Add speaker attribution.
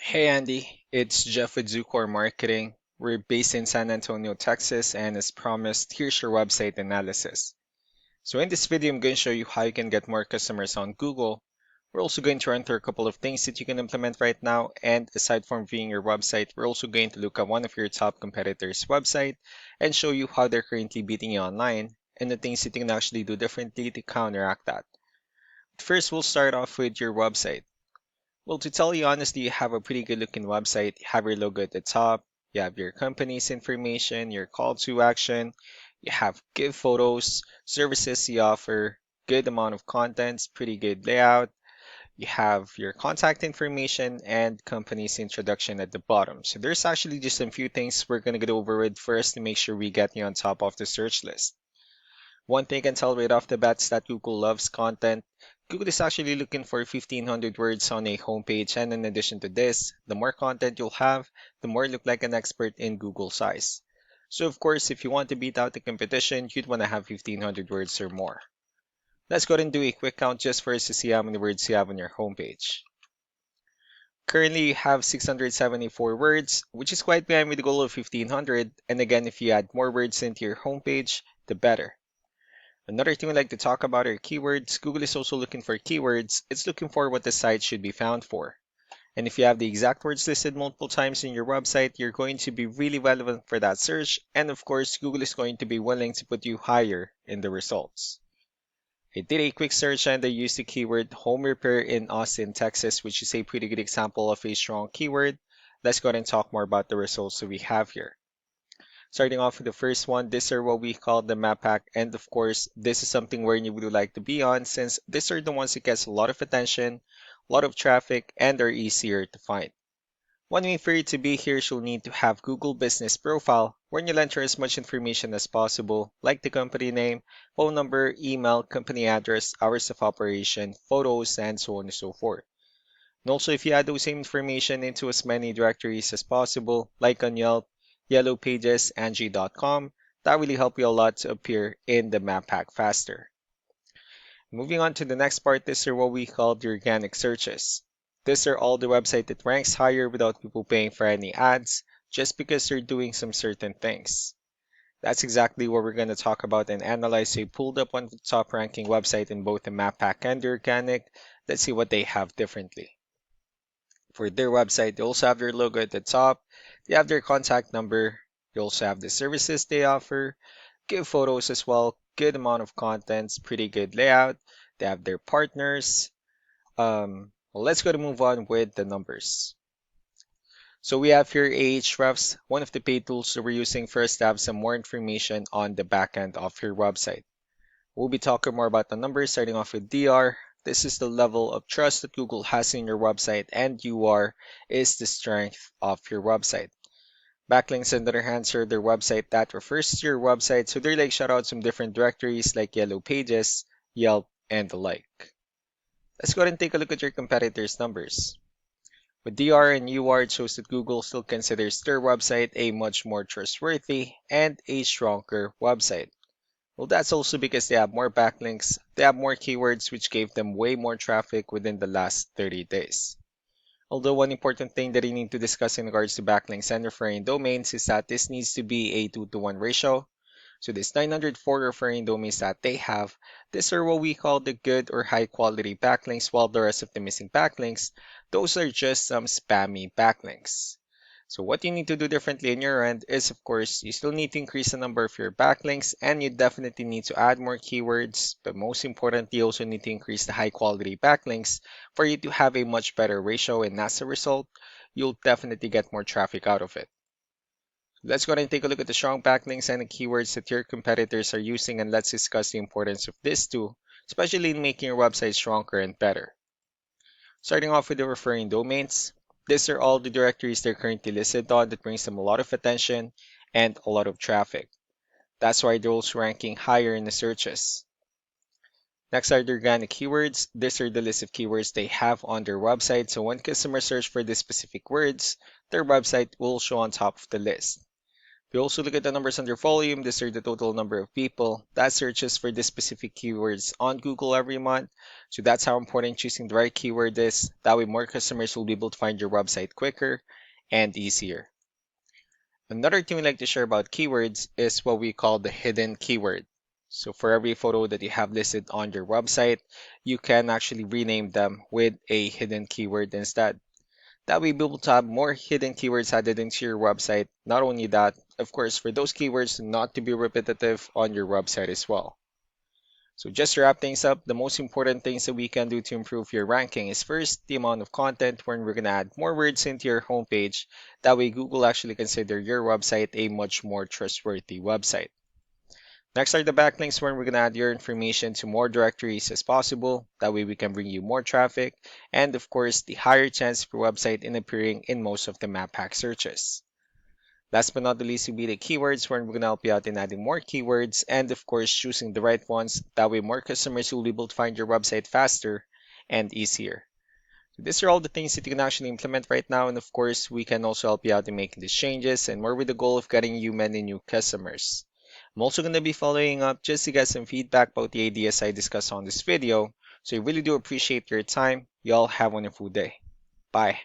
Speaker 1: Hey Andy, it's Jeff with Zucor Marketing. We're based in San Antonio, Texas, and as promised, here's your website analysis. So in this video, I'm going to show you how you can get more customers on Google. We're also going to run through a couple of things that you can implement right now, and aside from viewing your website, we're also going to look at one of your top competitors' website and show you how they're currently beating you online and the things that you can actually do differently to counteract that. First, we'll start off with your website. Well, to tell you honestly, you have a pretty good looking website. You have your logo at the top, you have your company's information, your call to action, you have good photos, services you offer, good amount of contents, pretty good layout. You have your contact information and company's introduction at the bottom. So there's actually just a few things we're going to go over with first to make sure we get you on top of the search list. One thing I can tell right off the bat is that Google loves content. Google is actually looking for 1500 words on a homepage, and in addition to this, the more content you'll have, the more you look like an expert in Google's eyes. So of course, if you want to beat out the competition, you'd want to have 1500 words or more. Let's go ahead and do a quick count just for us to see how many words you have on your homepage. Currently, you have 674 words, which is quite behind with the goal of 1500, and again, if you add more words into your homepage, the better. Another thing we like to talk about are keywords. Google is also looking for keywords. It's looking for what the site should be found for. And if you have the exact words listed multiple times in your website, you're going to be really relevant for that search. And of course, Google is going to be willing to put you higher in the results. I did a quick search and I used the keyword home repair in Austin, Texas, which is a pretty good example of a strong keyword. Let's go ahead and talk more about the results that we have here. Starting off with the first one, these are what we call the map pack, and of course, this is something where you would like to be on since these are the ones that gets a lot of attention, a lot of traffic, and are easier to find. One way for you to be here is you'll need to have Google Business Profile, where you'll enter as much information as possible, like the company name, phone number, email, company address, hours of operation, photos, and so on and so forth. And also, if you add those same information into as many directories as possible, like on Yelp, Yellow Pages, Angie.com, that really help you a lot to appear in the map pack faster. Moving on to the next part, these are what we call the organic searches. These are all the website that ranks higher without people paying for any ads, just because they're doing some certain things. That's exactly what we're going to talk about and analyze. So we pulled up one of the top ranking website in both the map pack and the organic. Let's see what they have differently. For their website, they also have their logo at the top. They have their contact number. They also have the services they offer. Good photos as well. Good amount of contents. Pretty good layout. They have their partners. Well, let's go to move on with the numbers. So we have here Ahrefs, one of the paid tools that we're using first to have some more information on the backend of your website. We'll be talking more about the numbers, starting off with DR. This is the level of trust that Google has in your website, and UR is the strength of your website. Backlinks, on the other hand, are their website that refers to your website, so they're like shoutouts from different directories like Yellow Pages, Yelp, and the like. Let's go ahead and take a look at your competitors' numbers. With DR and UR, it shows that Google still considers their website a much more trustworthy and a stronger website. Well, that's also because they have more backlinks, they have more keywords, which gave them way more traffic within the last 30 days. Although one important thing that you need to discuss in regards to backlinks and referring domains is that this needs to be a 2-to-1 ratio. So this 904 referring domains that they have, these are what we call the good or high quality backlinks, while the rest of the missing backlinks, those are just some spammy backlinks. So what you need to do differently on your end is, of course, you still need to increase the number of your backlinks, and you definitely need to add more keywords, but most importantly, you also need to increase the high quality backlinks for you to have a much better ratio, and as a result, you'll definitely get more traffic out of it. Let's go ahead and take a look at the strong backlinks and the keywords that your competitors are using, and let's discuss the importance of this too, especially in making your website stronger and better. Starting off with the referring domains, these are all the directories they're currently listed on that brings them a lot of attention and a lot of traffic. That's why they're also ranking higher in the searches. Next are the organic keywords. These are the list of keywords they have on their website, so when customers search for these specific words, their website will show on top of the list. If you also look at the numbers under volume, these are the total number of people that searches for this specific keywords on Google every month. So that's how important choosing the right keyword is. That way more customers will be able to find your website quicker and easier. Another thing we like to share about keywords is what we call the hidden keyword. So for every photo that you have listed on your website, you can actually rename them with a hidden keyword instead. That way, you'll be able to have more hidden keywords added into your website. Not only that, of course, for those keywords not to be repetitive on your website as well. So just to wrap things up, the most important things that we can do to improve your ranking is first the amount of content when we're going to add more words into your homepage. That way, Google actually consider your website a much more trustworthy website. Next are the backlinks when we're going to add your information to more directories as possible. That way we can bring you more traffic and of course the higher chance of your website in appearing in most of the map hack searches. Last but not the least will be the keywords when we're going to help you out in adding more keywords and of course choosing the right ones. That way more customers will be able to find your website faster and easier. So these are all the things that you can actually implement right now, and of course, we can also help you out in making these changes and more with the goal of getting you many new customers. I'm also going to be following up just to get some feedback about the ideas I discussed on this video. So I really do appreciate your time. Y'all have a wonderful day. Bye.